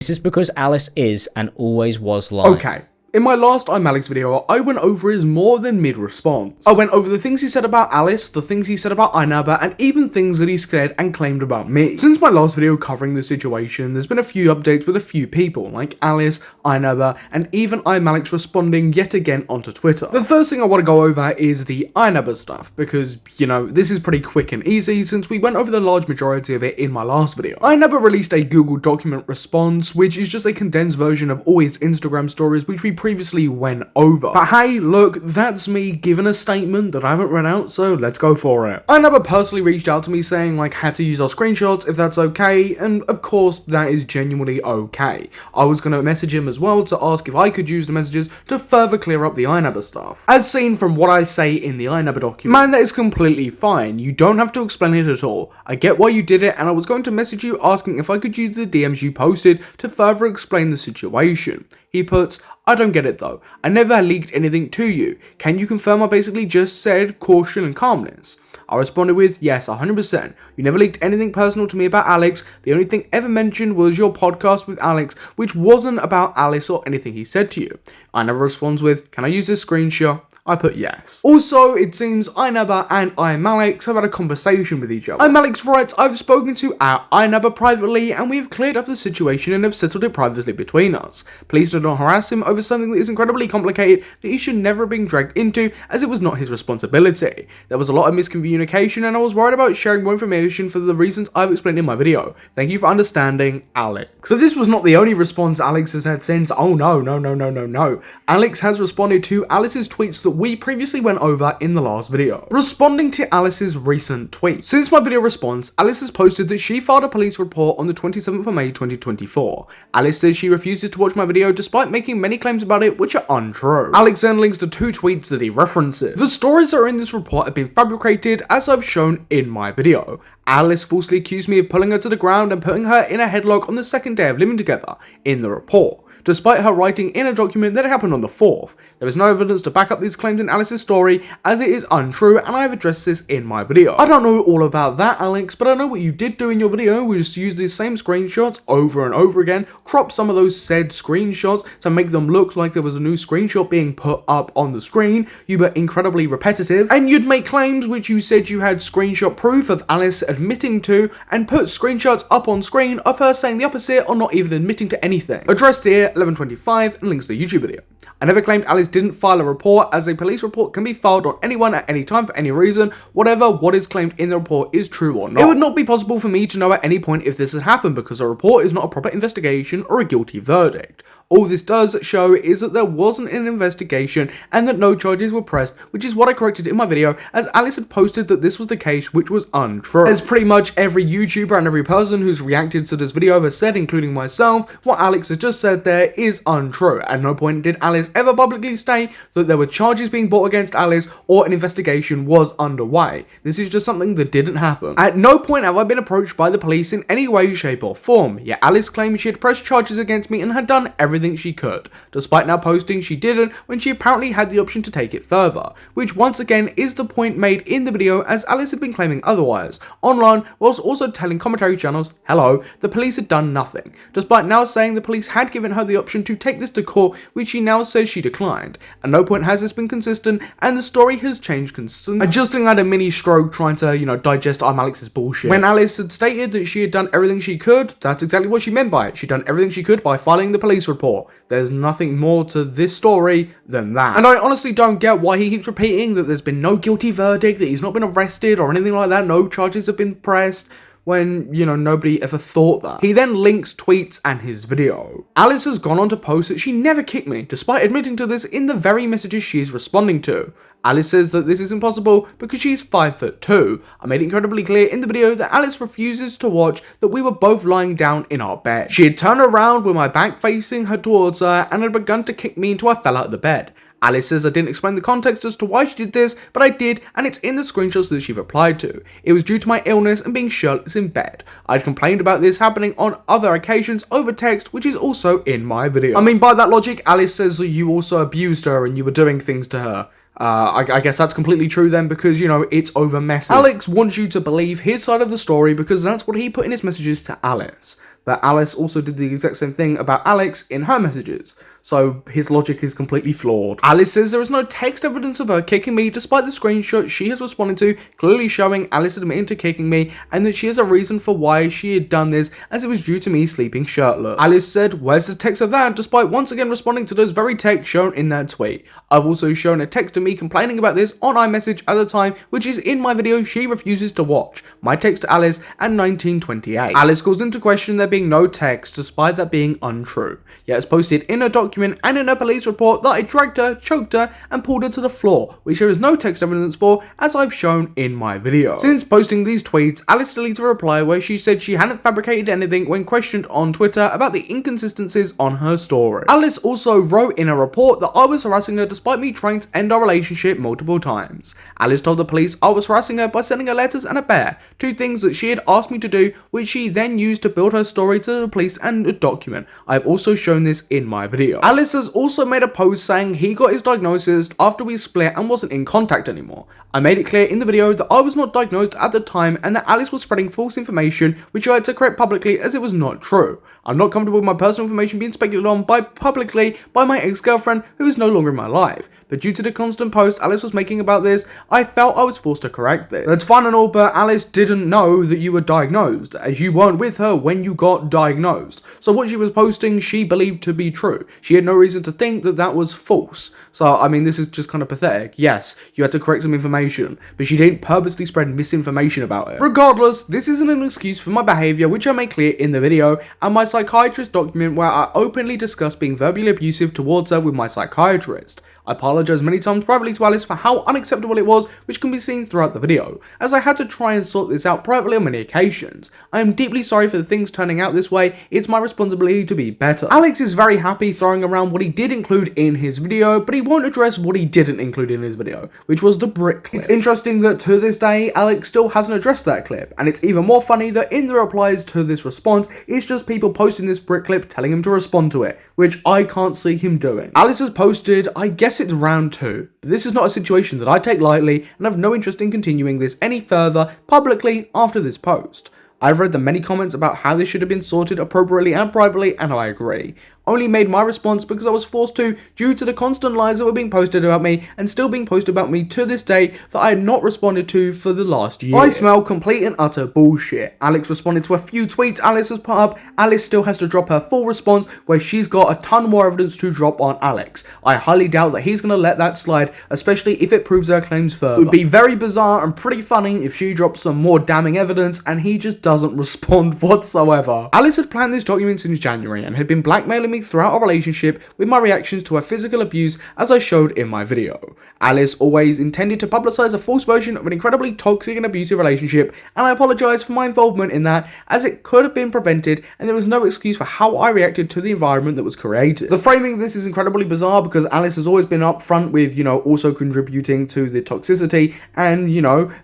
This is because Alice is and always was lying. Okay. In my last ImAllexx video, I went over his more than mid-response. I went over the things he said about Alice, the things he said about inabber, and even things that he said and claimed about me. Since my last video covering the situation, there's been a few updates with a few people, like Alice, inabber, and even ImAllexx responding yet again onto Twitter. The first thing I want to go over is the inabber stuff, because, you know, this is pretty quick and easy since we went over the large majority of it in my last video. Inabber released a Google document response, which is just a condensed version of all his Instagram stories, which we previously went over. But hey, look, that's me giving a statement that I haven't read out, so let's go for it. inabber personally reached out to me saying like how to use our screenshots if that's okay, and of course that is genuinely okay. I was gonna message him as well to ask if I could use the messages to further clear up the inabber stuff. As seen from what I say in the inabber document, man, that is completely fine. You don't have to explain it at all. I get why you did it, and I was going to message you asking if I could use the DMs you posted to further explain the situation. He puts, I don't get it though. I never leaked anything to you. Can you confirm I basically just said caution and calmness? I responded with, yes, 100%. You never leaked anything personal to me about Alex. The only thing ever mentioned was your podcast with Alex, which wasn't about Alice or anything he said to you. inabber responds with, can I use this screenshot? I put yes. Also, it seems inabber and ImAllexx have had a conversation with each other. ImAllexx writes, I've spoken to our inabber privately and we have cleared up the situation and have settled it privately between us. Please do not harass him over something that is incredibly complicated that he should never have been dragged into, as it was not his responsibility. There was a lot of miscommunication and I was worried about sharing more information for the reasons I've explained in my video. Thank you for understanding, Alex. So this was not the only response Alex has had since. Oh no. Alex has responded to Alice's tweets that we previously went over in the last video. Responding to Alice's recent tweet. Since my video response, Alice has posted that she filed a police report on the 27th of May 2024. Alice says she refuses to watch my video despite making many claims about it which are untrue. Alex then links to two tweets that he references. The stories that are in this report have been fabricated as I've shown in my video. Alice falsely accused me of pulling her to the ground and putting her in a headlock on the second day of living together in the report, despite her writing in a document that it happened on the 4th. There is no evidence to back up these claims in Alice's story, as it is untrue, and I have addressed this in my video. I don't know all about that, Alex, but I know what you did do in your video, which is to use these same screenshots over and over again, crop some of those said screenshots to make them look like there was a new screenshot being put up on the screen. You were incredibly repetitive, and you'd make claims which you said you had screenshot proof of Alice admitting to, and put screenshots up on screen of her saying the opposite or not even admitting to anything. Addressed here, 1125, and links to the YouTube video. I never claimed Alice didn't file a report, as a police report can be filed on anyone at any time for any reason, whatever what is claimed in the report is true or not. It would not be possible for me to know at any point if this has happened, because a report is not a proper investigation or a guilty verdict. All this does show is that there wasn't an investigation and that no charges were pressed, which is what I corrected in my video, as Alice had posted that this was the case, which was untrue. As pretty much every YouTuber and every person who's reacted to this video has said, including myself, what Alex has just said there is untrue. At no point did Alice ever publicly state that there were charges being brought against Alice or an investigation was underway. This is just something that didn't happen. At no point have I been approached by the police in any way, shape or form, yet Alice claimed she had pressed charges against me and had done everything she could, despite now posting she didn't when she apparently had the option to take it further, which once again is the point made in the video, as Alice had been claiming otherwise online, whilst also telling commentary channels, hello, the police had done nothing, despite now saying the police had given her the option to take this to court, which she now says she declined. At no point has this been consistent, and the story has changed consistently. I just think I had a mini stroke trying to, digest ImAllexx's bullshit. When Alice had stated that she had done everything she could, that's exactly what she meant by it. She'd done everything she could by filing the police report. There's nothing more to this story than that. And I honestly don't get why he keeps repeating that there's been no guilty verdict, that he's not been arrested or anything like that, no charges have been pressed, when, nobody ever thought that. He then links tweets and his video. Alice has gone on to post that she never kicked me, despite admitting to this in the very messages she is responding to. Alice says that this is impossible because she's 5'2". I made it incredibly clear in the video that Alice refuses to watch that we were both lying down in our bed. She had turned around with my back facing her towards her and had begun to kick me until I fell out of the bed. Alice says I didn't explain the context as to why she did this, but I did, and it's in the screenshots that she replied to. It was due to my illness and being shirtless in bed. I'd complained about this happening on other occasions over text, which is also in my video. I mean, by that logic, Alice says that you also abused her and you were doing things to her. I guess that's completely true then, because, you know, it's over messy. Alex wants you to believe his side of the story because that's what he put in his messages to Alice. but Alice also did the exact same thing about Alex in her messages. So his logic is completely flawed. Alice says there is no text evidence of her kicking me, despite the screenshot she has responded to clearly showing Alice admitting to kicking me, and that she has a reason for why she had done this, as it was due to me sleeping shirtless. Alice said, "Where's the text of that?" despite once again responding to those very texts shown in that tweet. I've also shown a text of me complaining about this on iMessage at the time, which is in my video she refuses to watch. My text to Alice at 1928. Alice calls into question there being no text, despite that being untrue. Yet it's posted in a document and in a police report that I dragged her, choked her, and pulled her to the floor, which there is no text evidence for, as I've shown in my video. Since posting these tweets, Alice deleted a reply where she said she hadn't fabricated anything when questioned on Twitter about the inconsistencies on her story. Alice also wrote in a report that I was harassing her despite me trying to end our relationship multiple times. Alice told the police I was harassing her by sending her letters and a bear, two things that she had asked me to do, which she then used to build her story to the police and a document. I've also shown this in my video. Alice has also made a post saying he got his diagnosis after we split and wasn't in contact anymore. I made it clear in the video that I was not diagnosed at the time and that Alice was spreading false information, which I had to correct publicly as it was not true. I'm not comfortable with my personal information being speculated on publicly by my ex-girlfriend who is no longer in my life. But due to the constant post Alice was making about this, I felt I was forced to correct this. That's fine and all, but Alice didn't know that you were diagnosed, as you weren't with her when you got diagnosed. So what she was posting, she believed to be true. She had no reason to think that that was false. So, I mean, this is just kind of pathetic. Yes, you had to correct some information, but she didn't purposely spread misinformation about it. Regardless, this isn't an excuse for my behavior, which I made clear in the video, and my psychiatrist document where I openly discuss being verbally abusive towards her with my psychiatrist. I apologise many times privately to Alice for how unacceptable it was, which can be seen throughout the video, as I had to try and sort this out privately on many occasions. I am deeply sorry for the things turning out this way, it's my responsibility to be better. Alex is very happy throwing around what he did include in his video, but he won't address what he didn't include in his video, which was the brick clip. It's interesting that to this day, Alex still hasn't addressed that clip, and it's even more funny that in the replies to this response, it's just people posting this brick clip telling him to respond to it, which I can't see him doing. Alice has posted, I guess it's round 2. But this is not a situation that I take lightly and have no interest in continuing this any further publicly after this post. I've read the many comments about how this should have been sorted appropriately and privately, and I agree. Only made my response because I was forced to due to the constant lies that were being posted about me and still being posted about me to this day that I had not responded to for the last year. I smell complete and utter bullshit. Alex responded to a few tweets Alice has put up. Alice still has to drop her full response where she's got a ton more evidence to drop on Alex. I highly doubt that he's going to let that slide, especially if it proves her claims further. It would be very bizarre and pretty funny if she drops some more damning evidence and he just doesn't respond whatsoever. Alice had planned this document since January and had been blackmailing me throughout our relationship with my reactions to her physical abuse, as I showed in my video. Alice always intended to publicize a false version of an incredibly toxic and abusive relationship, and I apologize for my involvement in that, as it could have been prevented and there was no excuse for how I reacted to the environment that was created. The framing of this is incredibly bizarre because Alice has always been upfront with, also contributing to the toxicity and,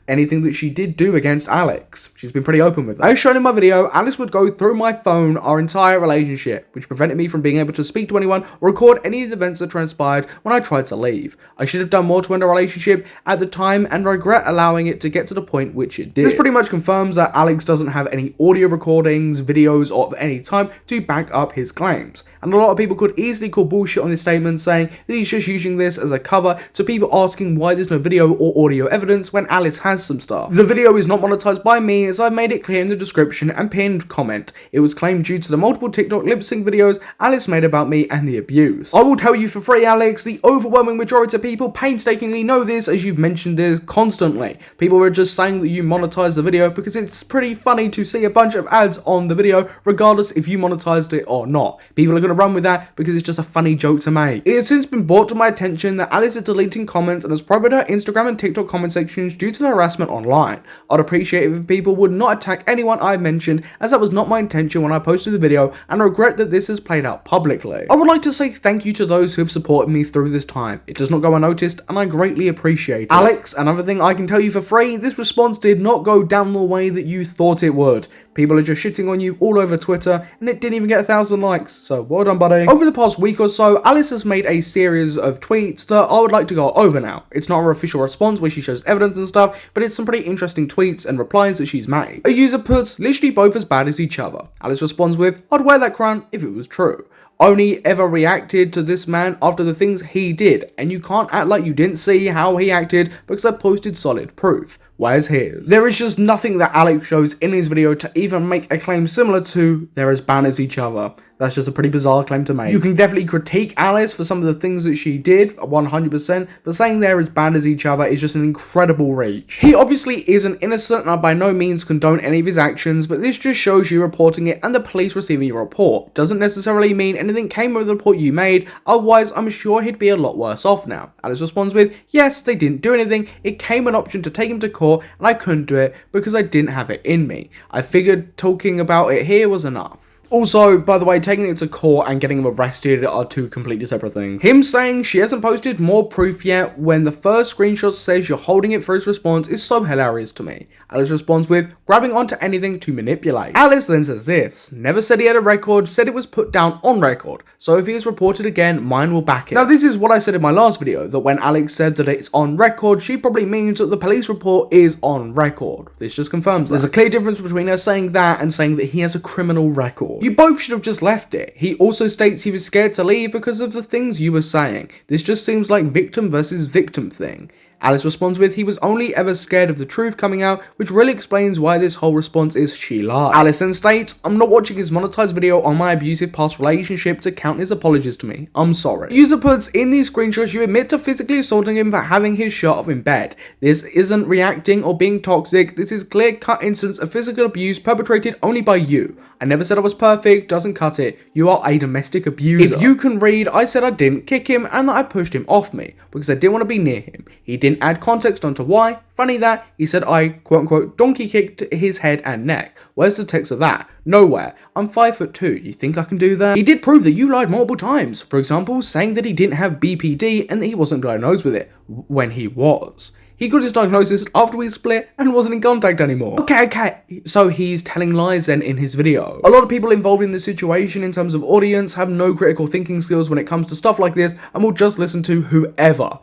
anything that she did do against Alex. She's been pretty open with that. As shown in my video, Alice would go through my phone our entire relationship, which prevented me from being able to speak to anyone or record any of the events that transpired when I tried to leave. I should have done more to end our relationship at the time and regret allowing it to get to the point which it did. This pretty much confirms that Alex doesn't have any audio recordings, videos of any time to back up his claims. And a lot of people could easily call bullshit on this statement, saying that he's just using this as a cover to people asking why there's no video or audio evidence when Alice has some stuff. The video is not monetized by me, as I've made it clear in the description and pinned comment. It was claimed due to the multiple TikTok lip sync videos Alice made about me and the abuse. I will tell you for free, Alex, the overwhelming majority of people painstakingly know this, as you've mentioned this constantly. People are just saying that you monetize the video because it's pretty funny to see a bunch of ads on the video, regardless if you monetized it or not. People are going to run with that because it's just a funny joke to make. It has since been brought to my attention that Alice is deleting comments and has prohibited her Instagram and TikTok comment sections due to the harassment online. I'd appreciate it if people would not attack anyone I've mentioned, as that was not my intention when I posted the video, and I regret that this has played out publicly. I would like to say thank you to those who have supported me through this time. It does not go unnoticed and I greatly appreciate it. Alex, another thing I can tell you for free, this response did not go down the way that you thought it would. People are just shitting on you all over Twitter, and it didn't even get 1,000 likes, so well done, buddy. Over the past week or so, Alice has made a series of tweets that I would like to go over now. It's not her official response where she shows evidence and stuff, but it's some pretty interesting tweets and replies that she's made. A user puts, literally both as bad as each other. Alice responds with, I'd wear that crown if it was true. Only ever reacted to this man after the things he did, and you can't act like you didn't see how he acted because I posted solid proof. Where's his? There is just nothing that Alex shows in his video to even make a claim similar to they're as bad as each other. That's just a pretty bizarre claim to make. You can definitely critique Alice for some of the things that she did, 100%, but saying they're as bad as each other is just an incredible reach. He obviously isn't innocent and I by no means condone any of his actions, but this just shows you reporting it and the police receiving your report. Doesn't necessarily mean anything came of the report you made, otherwise I'm sure he'd be a lot worse off now. Alice responds with, yes, they didn't do anything, it came an option to take him to court and I couldn't do it because I didn't have it in me. I figured talking about it here was enough. Also, by the way, taking it to court and getting him arrested are two completely separate things. Him saying she hasn't posted more proof yet when the first screenshot says you're holding it for his response is so hilarious to me. Alice responds with, grabbing onto anything to manipulate. Alice then says this, never said he had a record, said it was put down on record, so if he is reported again, mine will back it. Now this is what I said in my last video, that when Alex said that it's on record, she probably means that the police report is on record. This just confirms that. There's a clear difference between her saying that and saying that he has a criminal record. You both should have just left it. He also states he was scared to leave because of the things you were saying. This just seems like victim versus victim thing. Alice responds with, he was only ever scared of the truth coming out, which really explains why this whole response is she lied. Alice then states, I'm not watching his monetized video on my abusive past relationship to count his apologies to me. I'm sorry. User puts, in these screenshots you admit to physically assaulting him for having his shirt off in bed. This isn't reacting or being toxic, this is clear-cut instance of physical abuse perpetrated only by you. I never said I was perfect, doesn't cut it. You are a domestic abuser. If you can read, I said I didn't kick him and that I pushed him off me because I didn't want to be near him. He didn't add context onto why. Funny that, he said I, quote unquote, donkey kicked his head and neck. Where's the text of that? Nowhere. I'm 5'2", you think I can do that? He did prove that you lied multiple times. For example, saying that he didn't have BPD and that he wasn't diagnosed with it, when he was. He got his diagnosis after we split and wasn't in contact anymore. Okay, so he's telling lies then in his video. A lot of people involved in the situation in terms of audience have no critical thinking skills when it comes to stuff like this and will just listen to whoever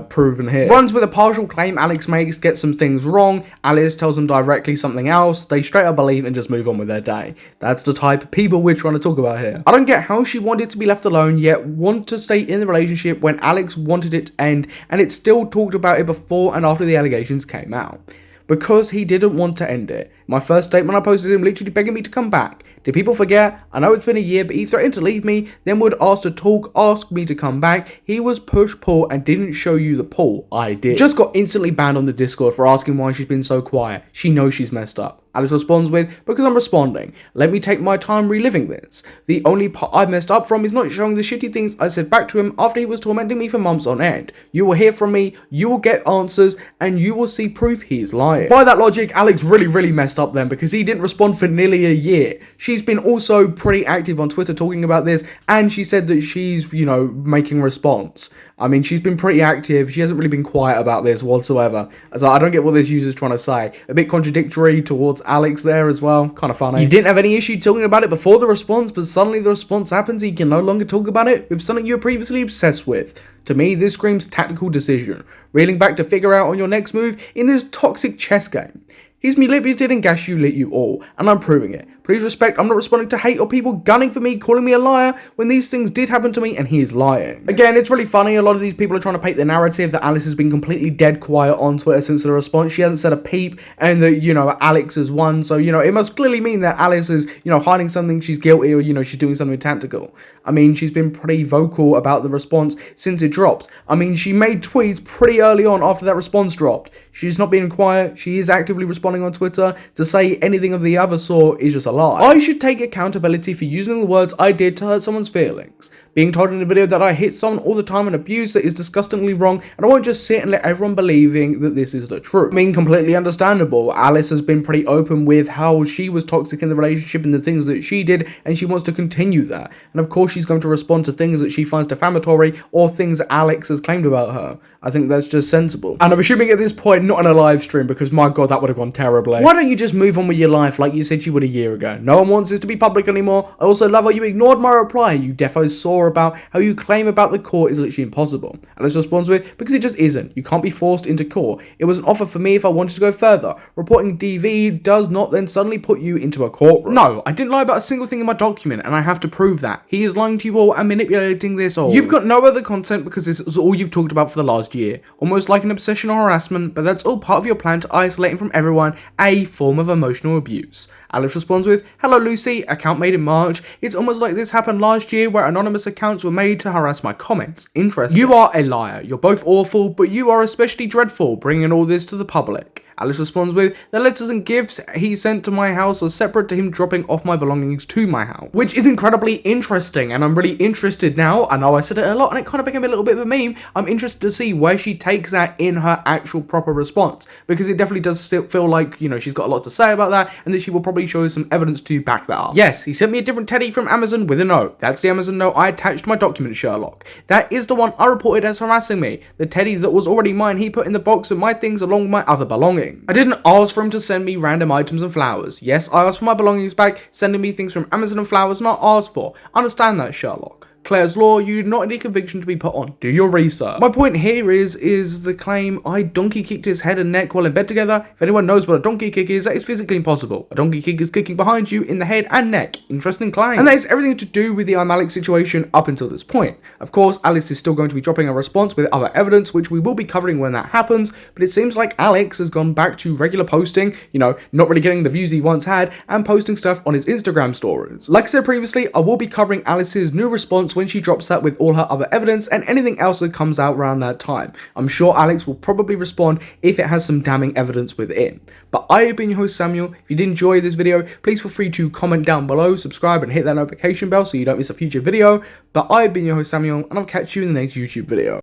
proven here. Runs with a partial claim Alex makes, gets some things wrong, Alice tells them directly something else, they straight up believe and just move on with their day. That's the type of people we're trying to talk about here. I don't get how she wanted to be left alone yet want to stay in the relationship when Alex wanted it to end and it still talked about it before and after the allegations came out. Because he didn't want to end it. My first statement I posted him literally begging me to come back. Did people forget? I know it's been a year, but he threatened to leave me, then would ask to talk, ask me to come back. He was push-pull and didn't show you the pull. I did. Just got instantly banned on the Discord for asking why she's been so quiet. She knows she's messed up. Alice responds with, because I'm responding. Let me take my time reliving this. The only part I messed up from is not showing the shitty things I said back to him after he was tormenting me for months on end. You will hear from me, you will get answers, and you will see proof he's lying. By that logic, Alex really messed up then because he didn't respond for nearly a year. She's been also pretty active on Twitter talking about this, and she said that she's, making response. I mean, she's been pretty active. She hasn't really been quiet about this whatsoever. So I don't get what this user's trying to say. A bit contradictory towards Alex there as well. Kind of funny. You didn't have any issue talking about it before the response, but suddenly the response happens and you can no longer talk about it with something you were previously obsessed with. To me, this screams tactical decision. Reeling back to figure out on your next move in this toxic chess game. He's manipulated and gaslit you all, and I'm proving it. Please respect, I'm not responding to hate or people gunning for me, calling me a liar when these things did happen to me and he is lying. Again, it's really funny. A lot of these people are trying to paint the narrative that Alice has been completely dead quiet on Twitter since the response. She hasn't said a peep and that, Alex has won. So, it must clearly mean that Alice is, hiding something, she's guilty or, she's doing something tactical. I mean, she's been pretty vocal about the response since it dropped. I mean, she made tweets pretty early on after that response dropped. She's not being quiet. She is actively responding on Twitter. To say anything of the other sort is just a lie. I should take accountability for using the words I did to hurt someone's feelings. being told in the video that I hit someone all the time and abuse that is disgustingly wrong, and I won't just sit and let everyone believing that this is the truth. I mean, completely understandable. Alice has been pretty open with how she was toxic in the relationship and the things that she did, and she wants to continue that. And of course she's going to respond to things that she finds defamatory or things Alex has claimed about her. I think that's just sensible. And I'm assuming at this point not in a live stream, because my god, that would have gone terribly. Why don't you just move on with your life like you said you would a year ago? No one wants this to be public anymore. I also love how you ignored my reply. You defo saw about how you claim about the court is literally impossible. Alex responds with, because it just isn't. You can't be forced into court. It was an offer for me if I wanted to go further. Reporting DV does not then suddenly put you into a courtroom. No, I didn't lie about a single thing in my document, and I have to prove that. He is lying to you all and manipulating this all. You've got no other content because this is all you've talked about for the last year. Almost like an obsession or harassment, but that's all part of your plan to isolate him from everyone, a form of emotional abuse. Alex responds with, hello Lucy, account made in March. It's almost like this happened last year where anonymous accounts were made to harass my comments. Interesting. You are a liar. You're both awful, but you are especially dreadful, bringing all this to the public. Alice responds with, the letters and gifts he sent to my house are separate to him dropping off my belongings to my house. Which is incredibly interesting, and I'm really interested now. I know I said it a lot and it kind of became a little bit of a meme. I'm interested to see where she takes that in her actual proper response, because it definitely does feel like, you know, she's got a lot to say about that, and that she will probably show some evidence to back that up. Yes, he sent me a different teddy from Amazon with a note. That's the Amazon note I attached to my document, Sherlock. That is the one I reported as harassing me. The teddy that was already mine, he put in the box of my things along with my other belongings. I didn't ask for him to send me random items and flowers. Yes, I asked for my belongings back. Sending me things from Amazon and flowers not asked for. Understand that, Sherlock. Claire's Law, you do not need conviction to be put on. Do your research. My point here is the claim I donkey kicked his head and neck while in bed together. If anyone knows what a donkey kick is, that is physically impossible. A donkey kick is kicking behind you in the head and neck. Interesting claim. And that is everything to do with the ImAllexx situation up until this point. Of course, Alice is still going to be dropping a response with other evidence, which we will be covering when that happens, but it seems like Alex has gone back to regular posting, you know, not really getting the views he once had, and posting stuff on his Instagram stories. Like I said previously, I will be covering Alice's new response when she drops that with all her other evidence and anything else that comes out around that time. I'm sure Alex will probably respond if it has some damning evidence within. But I have been your host Samuel. If you did enjoy this video, please feel free to comment down below, subscribe and hit that notification bell so you don't miss a future video. But I have been your host Samuel, and I'll catch you in the next YouTube video.